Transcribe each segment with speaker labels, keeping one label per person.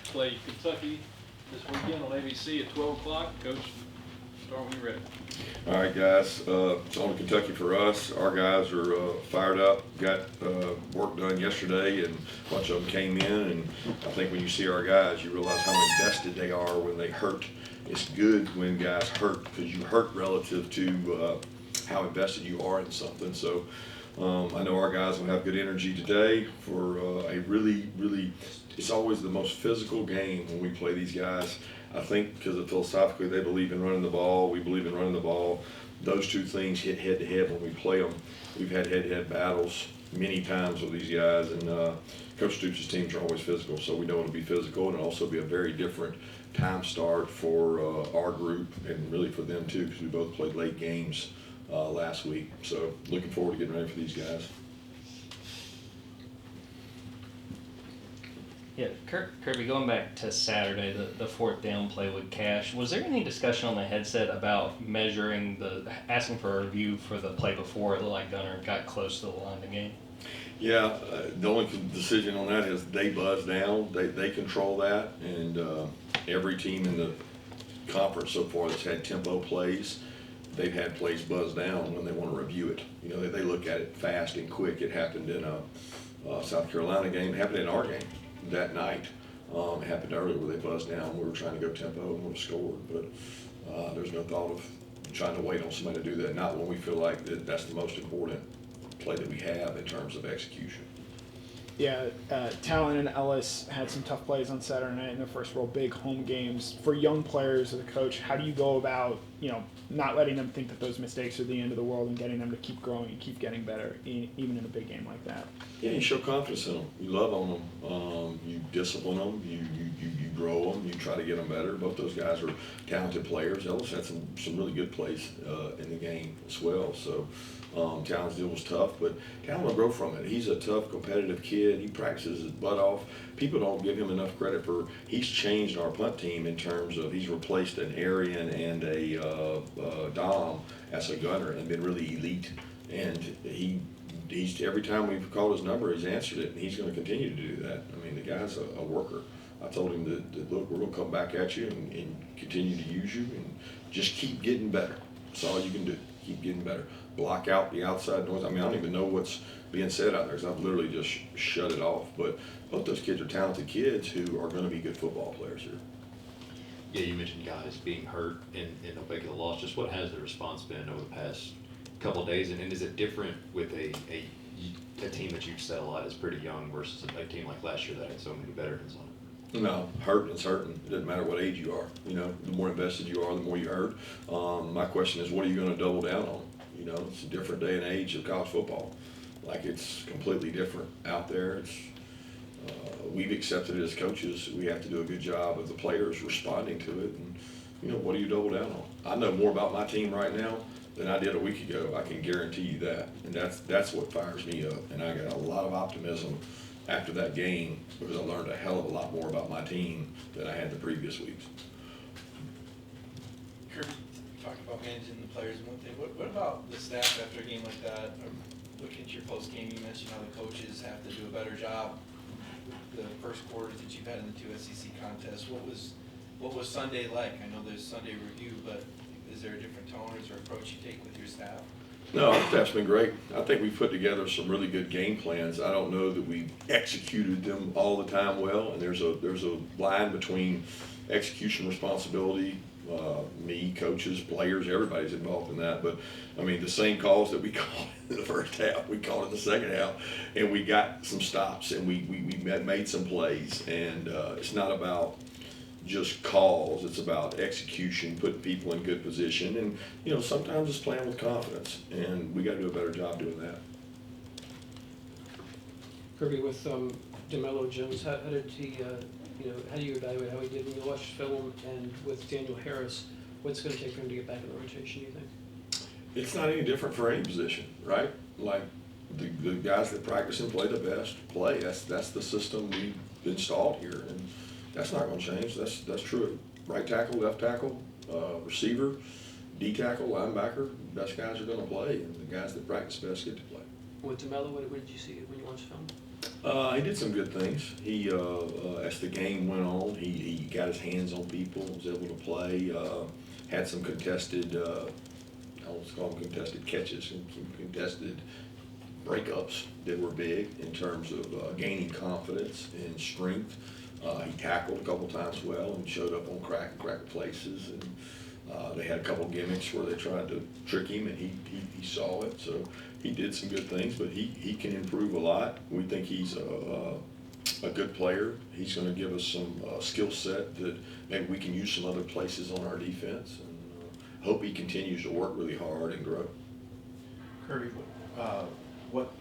Speaker 1: play Kentucky this weekend on ABC at 12 o'clock. Coach, start when you're ready.
Speaker 2: All right, guys. It's on to Kentucky for us. Our guys are fired up. Got work done yesterday, and a bunch of them came in. And I think when you see our guys, you realize how invested they are when they hurt. It's good when guys hurt because you hurt relative to how invested you are in something. So I know our guys will have good energy today for a really. It's always the most physical game when we play these guys. I think because philosophically they believe in running the ball, we believe in running the ball. Those two things hit head to head when we play them. We've had head-to-head battles many times with these guys, and Coach Stoops' teams are always physical, so we know it'll be physical, and it'll also be a very different time start for our group and really for them too, because we both played late games last week. So looking forward to getting ready for these guys.
Speaker 3: Yeah, Kirby, going back to Saturday, the fourth down play with Cash, was there any discussion on the headset about asking for a review for the play before? It looked like Gunner got close to the line of the game.
Speaker 2: Yeah, the only decision on that is they buzz down. They control that, and every team in the conference so far that's had tempo plays, they've had plays buzz down when they want to review it. You know, they look at it fast and quick. It happened in a South Carolina game. It happened in our game that night. It happened earlier where they buzzed down. We were trying to go tempo and would have scored, but there's no thought of trying to wait on somebody to do that. Not when we feel like that's the most important play that we have in terms of execution.
Speaker 4: Yeah, Talon and Ellis had some tough plays on Saturday night in their first real big home games. For young players as a coach, how do you go about, not letting them think that those mistakes are the end of the world and getting them to keep growing and keep getting better, even in a big game like that?
Speaker 2: Yeah, you show confidence in them. You love on them. You discipline them. You grow them. You try to get them better. Both those guys are talented players. Ellis had some really good plays in the game as well. So Talon's deal was tough, but Talon will grow from it. He's a tough, competitive kid. He practices his butt off. People don't give him enough credit for he's changed our punt team in terms of he's replaced an Arian and a Dom as a gunner and been really elite. And he's every time we've called his number, he's answered it, and he's going to continue to do that. I mean, the guy's a worker. I told him that look, we're going to come back at you and continue to use you and just keep getting better. That's all you can do. Keep getting better. Block out the outside noise. I mean, I don't even know what's being said out there because I've literally just shut it off. But both those kids are talented kids who are going to be good football players here.
Speaker 5: Yeah, you mentioned guys being hurt in the wake of the loss. Just what has the response been over the past couple of days? And is it different with a team that you've said a lot is pretty young versus a team like last year that had so many veterans on it?
Speaker 2: No, hurting is hurting. It doesn't matter what age you are. The more invested you are, the more you hurt. My question is, what are you going to double down on? It's a different day and age of college football. Like, it's completely different out there. We've accepted it as coaches. We have to do a good job of the players responding to it. And, what do you double down on? I know more about my team right now than I did a week ago. I can guarantee you that. And that's what fires me up. And I got a lot of optimism after that game because I learned a hell of a lot more about my team than I had the previous weeks.
Speaker 6: Kirby, talking about managing the players and one thing. What about the staff after a game like that? Looking at your post game, you mentioned how the coaches have to do a better job. The first quarters that you've had in the two SEC contests. What was Sunday like? I know there's Sunday review, but is there a different tone or approach you take with your staff?
Speaker 2: No, our staff's been great. I think we've put together some really good game plans. I don't know that we executed them all the time well, and there's a line between execution responsibility, me, coaches, players, everybody's involved in that. But I mean, the same calls that we called in the first half, we called in the second half, and we got some stops and we made some plays. And it's not about just calls, it's about execution, putting people in good position, and sometimes it's playing with confidence, and we got to do a better job doing that.
Speaker 7: Kirby, with DeMello Jones, how did he, how do you evaluate how he did when you watch film? And with Daniel Harris, what's going to take for him to get back in the rotation, you think?
Speaker 2: It's not any different for any position, right? Like the guys that practice and play the best play. That's the system we've installed here, and that's not going to change. That's true. Right tackle, left tackle, receiver, D tackle, linebacker. Best guys are going to play, and the guys that practice best get to play.
Speaker 7: With DeMello, what did you see when you watched film?
Speaker 2: He did some good things. He, as the game went on, he got his hands on people, was able to play, had some contested, let's call them contested catches, some contested breakups that were big in terms of gaining confidence and strength. He tackled a couple times well and showed up on crack places. And they had a couple gimmicks where they tried to trick him, and he saw it. So he did some good things, but he can improve a lot. We think he's a good player. He's going to give us some skill set that maybe we can use some other places on our defense. And hope he continues to work really hard and grow.
Speaker 8: Kirby, what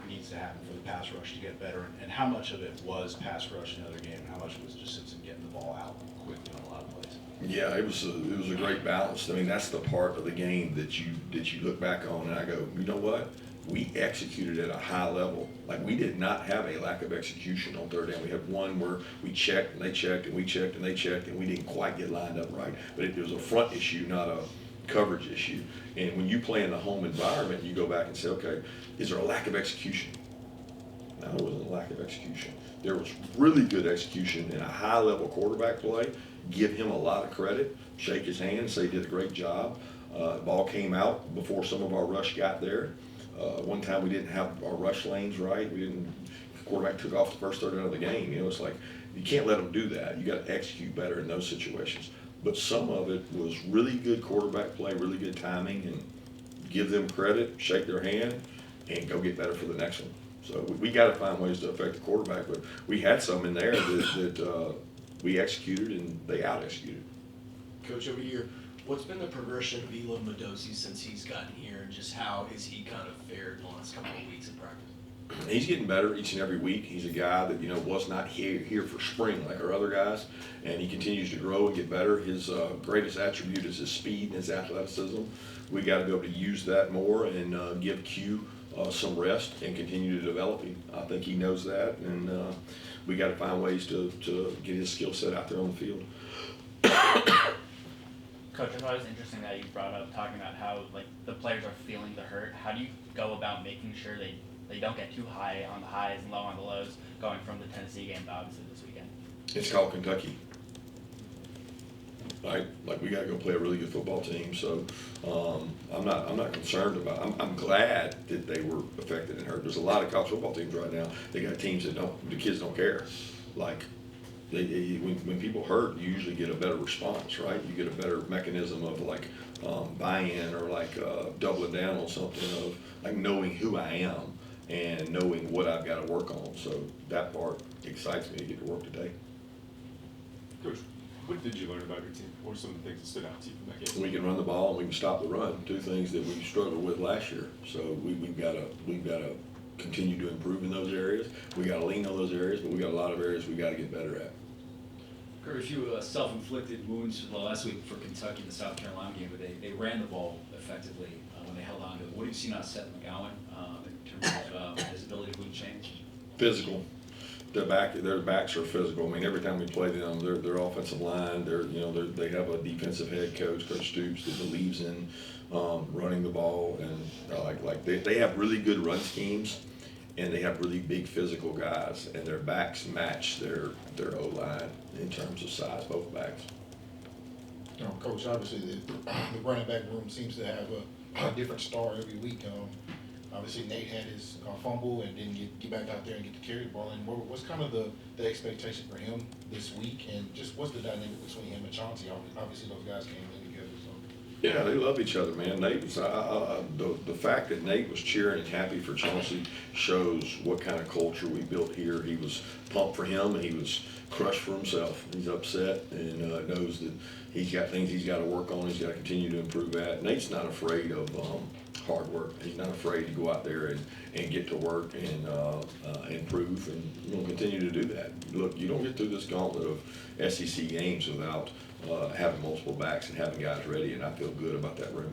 Speaker 8: needs to happen for the pass rush to get better, and how much of it was pass rush in the other game, and how much was just Simpson getting the ball out quickly on a lot of plays?
Speaker 2: Yeah, it was a great balance. I mean, that's the part of the game that you look back on and I go, you know what? We executed at a high level. Like, we did not have a lack of execution on third down. We had one where we checked and they checked and we checked and they checked and we didn't quite get lined up right. But it was a front issue, not a coverage issue. And when you play in the home environment, you go back and say, okay, is there a lack of execution? No, there wasn't a lack of execution. There was really good execution in a high-level quarterback play. Give him a lot of credit, shake his hand, say he did a great job. Ball came out before some of our rush got there. One time we didn't have our rush lanes right. Quarterback took off the first third out of the game. You know, it's like, you can't let them do that. You got to execute better in those situations. But some of it was really good quarterback play, really good timing, and give them credit, shake their hand, and go get better for the next one. So we got to find ways to affect the quarterback, but we had some in there that we executed and they out-executed.
Speaker 9: Coach, over here, what's been the progression of Elam Medosi since he's gotten here, and just how has he kind of fared in the last couple of weeks in practice?
Speaker 2: He's getting better each and every week. He's a guy that, was not here for spring like our other guys, and he continues to grow and get better. His greatest attribute is his speed and his athleticism. We got to be able to use that more and give Q some rest and continue to develop him. I think he knows that, and we got to find ways to get his skill set out there on the field.
Speaker 10: Coach, I thought it was interesting that you brought up talking about how the players are feeling the hurt. How do you go about making sure they don't get too high on the highs and low on the lows, going from the Tennessee game to obviously this weekend?
Speaker 2: It's called Kentucky. Right? Like, we got to go play a really good football team. So I'm not concerned about. I'm glad that they were affected and hurt. There's a lot of college football teams right now. They got teams that the kids don't care. Like, when people hurt, you usually get a better response, right? You get a better mechanism of buy-in or doubling down on something of knowing who I am and knowing what I've got to work on. So that part excites me to get to work today.
Speaker 11: Coach, what did you learn about your team? What are some of the things that stood out to you from that game?
Speaker 2: We can run the ball and we can stop the run. Two things that we struggled with last year. So we've got to continue to improve in those areas. We got to lean on those areas, but we got a lot of areas we got to get better at.
Speaker 12: Kirby, a few self-inflicted wounds last week for Kentucky in the South Carolina game, but they ran the ball effectively when they held on to it. What do you see out of Seth McGowan in terms of his ability to move change?
Speaker 2: Physical. Their backs are physical. I mean, every time we play them, their offensive line, they have a defensive head coach, Coach Stoops, that believes in running the ball, and they have really good run schemes, and they have really big physical guys, and their backs match their O-line in terms of size, both backs.
Speaker 13: Coach, obviously the running back room seems to have a different star every week. Obviously Nate had his fumble and didn't get back out there and get to carry the ball. And what's kind of the expectation for him this week, and just what's the dynamic between him and Chauncey? Obviously those guys came in together. So.
Speaker 2: Yeah, they love each other, man. Nate was the fact that Nate was cheering and happy for Chauncey shows what kind of culture we built here. He was pumped for him, and he was crushed for himself. He's upset and knows that he's got things he's got to work on. He's got to continue to improve at. Nate's not afraid of hard work. He's not afraid to go out there and get to work and improve, and we'll continue to do that. Look, you don't get through this gauntlet of SEC games without having multiple backs and having guys ready, and I feel good about that room.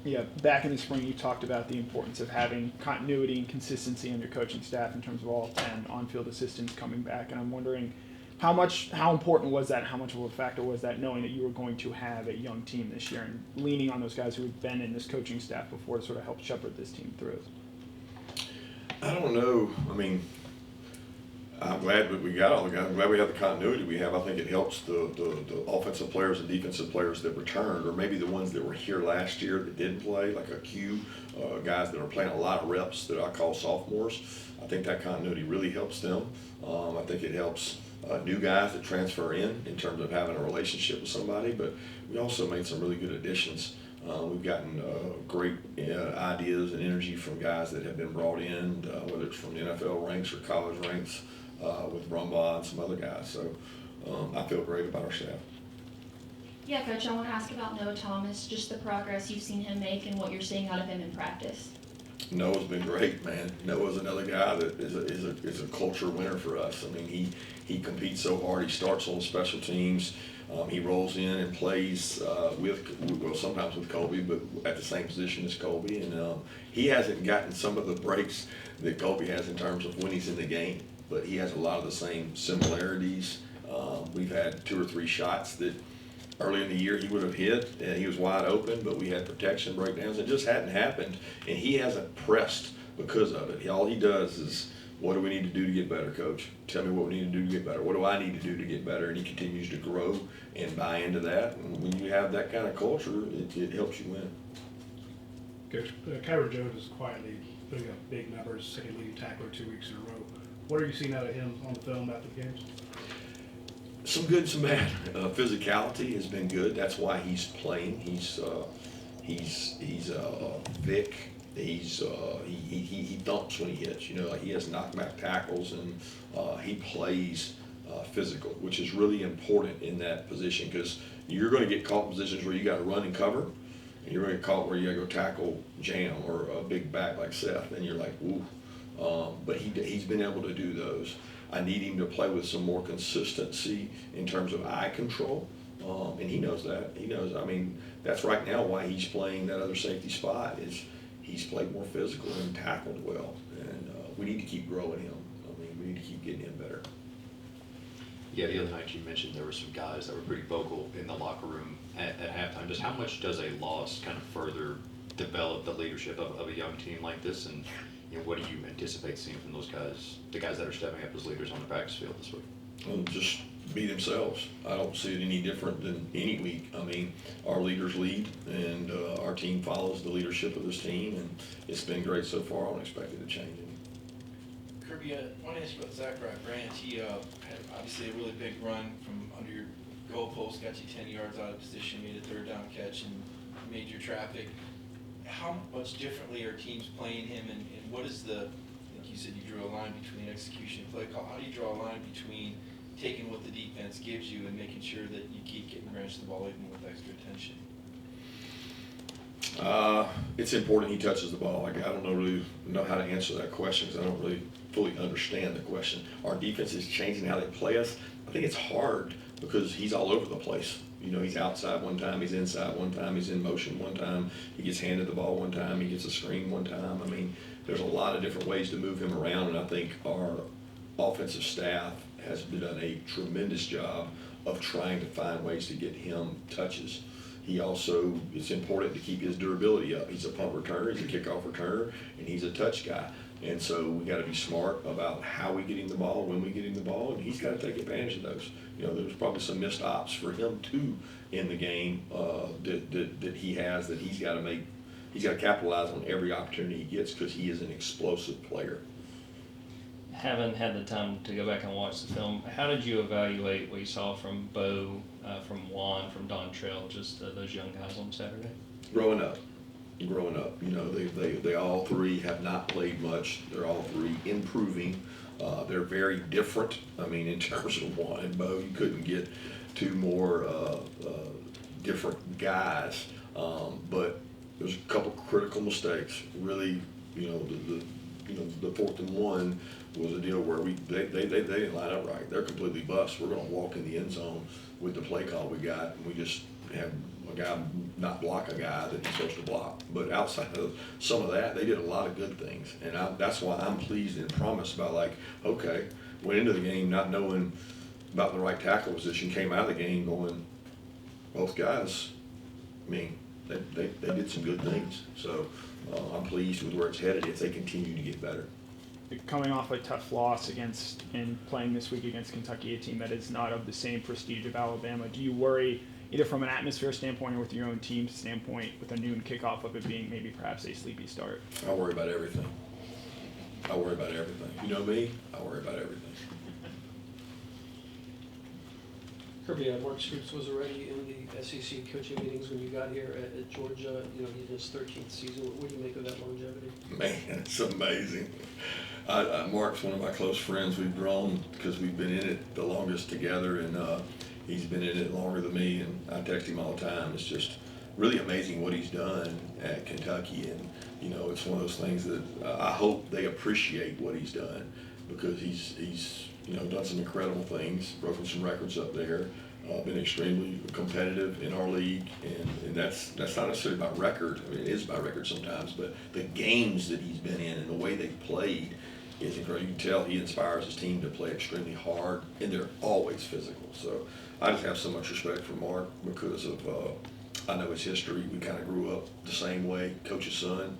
Speaker 4: Yeah, back in the spring, you talked about the importance of having continuity and consistency on your coaching staff in terms of all 10 on-field assistants coming back, and I'm wondering how important was that, how much of a factor was that, knowing that you were going to have a young team this year and leaning on those guys who had been in this coaching staff before to sort of help shepherd this team through?
Speaker 2: I don't know. I mean, I'm glad that we got all the guys. I'm glad we have the continuity we have. I think it helps the offensive players and defensive players that returned, or maybe the ones that were here last year that didn't play, like a Q, guys that are playing a lot of reps that I call sophomores. I think that continuity really helps them. I think it helps new guys that transfer in terms of having a relationship with somebody, but we also made some really good additions. We've gotten great ideas and energy from guys that have been brought in, whether it's from the NFL ranks or college ranks, with Brumbaugh and some other guys. So I feel great about our staff.
Speaker 14: Yeah, Coach, I want to ask about Noah Thomas, just the progress you've seen him make and what you're seeing out of him in practice.
Speaker 2: Noah's been great, man. Noah's another guy that is a culture winner for us. I mean, he competes so hard. He starts on special teams. He rolls in and plays sometimes with Colby, but at the same position as Colby. And he hasn't gotten some of the breaks that Colby has in terms of when he's in the game, but he has a lot of the same similarities. We've had 2 or 3 shots that early in the year he would have hit, and he was wide open, but we had protection breakdowns. It just hadn't happened, and he hasn't pressed because of it. All he does is, what do we need to do to get better, Coach? Tell me what we need to do to get better. What do I need to do to get better? And he continues to grow and buy into that. And when you have that kind of culture, it helps you win.
Speaker 15: Coach, Kyra Jones is quietly putting up big numbers, second leading tackler 2 weeks in a row. What are you seeing out of him on the film after the games?
Speaker 2: Some good, some bad. Physicality has been good. That's why he's playing. He's Vic. He thumps when he hits. You know, like he has knockback tackles, and he plays physical, which is really important in that position, because you're going to get caught in positions where you got to run and cover, and you're going to get caught where you got to go tackle jam or a big back like Seth, and you're like, ooh. But he's been able to do those. I need him to play with some more consistency in terms of eye control, and he knows that. He knows. I mean, that's right now why he's playing that other safety spot, is he's played more physical and tackled well, and we need to keep growing him. I mean, we need to keep getting him better.
Speaker 5: Yeah, the other night you mentioned there were some guys that were pretty vocal in the locker room at halftime. Just how much does a loss kind of further develop the leadership of a young team like this, and what do you anticipate seeing from those guys, the guys that are stepping up as leaders on the practice field this week?
Speaker 2: Well, just be themselves. I don't see it any different than any week. I mean, our leaders lead, and our team follows the leadership of this team, and it's been great so far. I don't expect it to change any.
Speaker 6: Kirby, I want to ask you about Zachariah Brandt. He had obviously a really big run from under your goalpost, got you 10 yards out of position, made a 3rd down catch, and made your traffic. How much differently are teams playing him, and what is I think you said you drew a line between execution and play call. How do you draw a line between taking what the defense gives you and making sure that you keep getting Branch the ball even with extra attention?
Speaker 2: It's important he touches the ball. I don't really know how to answer that question, because I don't really fully understand the question. Our defense is changing how they play us. I think it's hard because he's all over the place. You know, he's outside one time, he's inside one time, he's in motion one time, he gets handed the ball one time, he gets a screen one time. I mean, there's a lot of different ways to move him around, and I think our offensive staff has done a tremendous job of trying to find ways to get him touches. It's important to keep his durability up. He's a punt returner, he's a kickoff returner, and he's a touch guy. And so we got to be smart about how we get him the ball, when we get him the ball, and he's got to take advantage of those. You know, there's probably some missed ops for him too in the game that he has, that he's got to make. He's got to capitalize on every opportunity he gets, because he is an explosive player.
Speaker 3: Haven't had the time to go back and watch the film. How did you evaluate what you saw from Bo, from Juan, from Dontrell, just those young guys on Saturday?
Speaker 2: Growing up, you know, they all 3 have not played much. They're all 3 improving. They're very different. I mean, in terms of Juan and Bo, you couldn't get 2 more different guys. But there's a couple critical mistakes. Really, you know, the 4th and 1 was a deal where they didn't line up right. They're completely bust. We're going to walk in the end zone with the play call we got, and we just have a guy not block a guy that he's supposed to block. But outside of some of that, they did a lot of good things, and that's why I'm pleased and promised about, like, okay, went into the game not knowing about the right tackle position, came out of the game going, both guys, I mean, they did some good things. So I'm pleased with where it's headed if they continue to get better.
Speaker 4: coming off a tough loss against and playing this week against Kentucky, a team that is not of the same prestige of Alabama, do you worry either from an atmosphere standpoint or with your own team's standpoint with a noon kickoff of it being maybe perhaps a sleepy start?
Speaker 2: I worry about everything. I worry about everything. You know me, I worry about everything.
Speaker 7: Kirby, Mark Stoops was already in the SEC coaching meetings when you got here at Georgia. You know, he's in his 13th season. What do you make of that longevity?
Speaker 2: Man, it's amazing. Mark's one of my close friends. We've grown because we've been in it the longest together, and he's been in it longer than me, and I text him all the time. It's just really amazing what he's done at Kentucky, and you know, it's one of those things that I hope they appreciate what he's done, because he's you know, done some incredible things, broken some records up there, been extremely competitive in our league, and that's not necessarily by record. I mean, it is by record sometimes, but the games that he's been in and the way they've played is incredible. You can tell he inspires his team to play extremely hard, and they're always physical. So I just have so much respect for Mark because of I know his history. We kind of grew up the same way. Coach's son,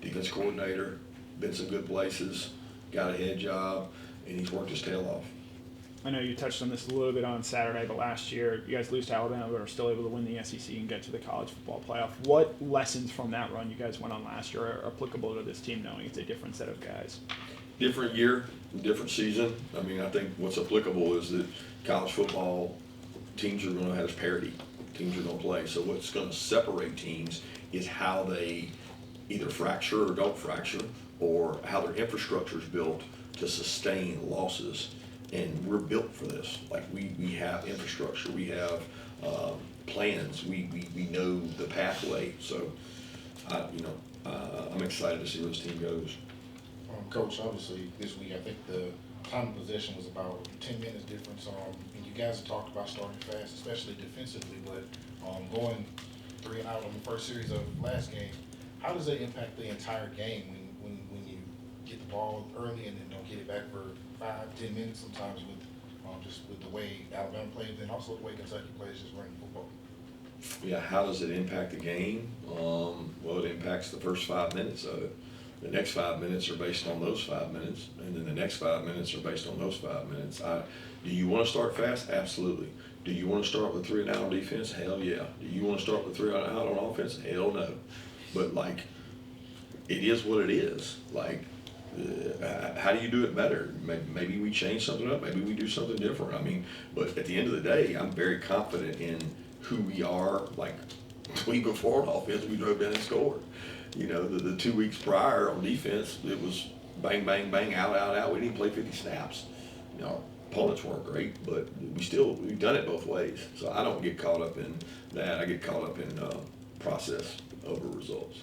Speaker 2: defense coordinator, been some good places, got a head job, and he's worked his tail off.
Speaker 4: I know you touched on this a little bit on Saturday, but last year you guys lose to Alabama but are still able to win the SEC and get to the college football playoff. What lessons from that run you guys went on last year are applicable to this team, knowing it's a different set of guys?
Speaker 2: Different year, different season. I mean, I think what's applicable is that college football teams are going to have parity. Teams are going to play. So what's going to separate teams is how they either fracture or don't fracture, or how their infrastructure is built to sustain losses. And we're built for this. Like we have infrastructure, we have plans, we know the pathway. So, I'm excited to see where this team goes.
Speaker 13: Coach, obviously this week I think the time of possession was about 10 minutes difference. And you guys have talked about starting fast, especially defensively, but going 3 and out on the first series of last game, how does that impact the entire game when you get the ball early and then don't get it back for 5-10 minutes sometimes with just with the way Alabama plays and also the way Kentucky plays just running football?
Speaker 2: Yeah, how does it impact the game? Well, it impacts the first 5 minutes of it. The next 5 minutes are based on those 5 minutes, and then the next 5 minutes are based on those 5 minutes. Do you want to start fast? Absolutely. Do you want to start with 3 and out on defense? Hell yeah. Do you want to start with 3 and out on offense? Hell no. But like, it is what it is. Like, how do you do it better? Maybe we change something up. Maybe we do something different. I mean, but at the end of the day, I'm very confident in who we are. Like, the week before on offense, we drove down and scored. You know, the 2 weeks prior on defense, it was bang, bang, bang, out, out, out. We didn't play 50 snaps. You know, opponents weren't great, but we've done it both ways. So I don't get caught up in that. I get caught up in process over results.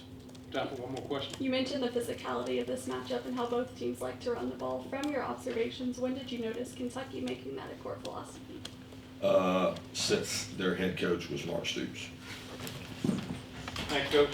Speaker 1: Time for one more question.
Speaker 16: You mentioned the physicality of this matchup and how both teams like to run the ball. From your observations, when did you notice Kentucky making that a core philosophy?
Speaker 2: Since their head coach was Mark Stoops.
Speaker 1: Thanks, Coach.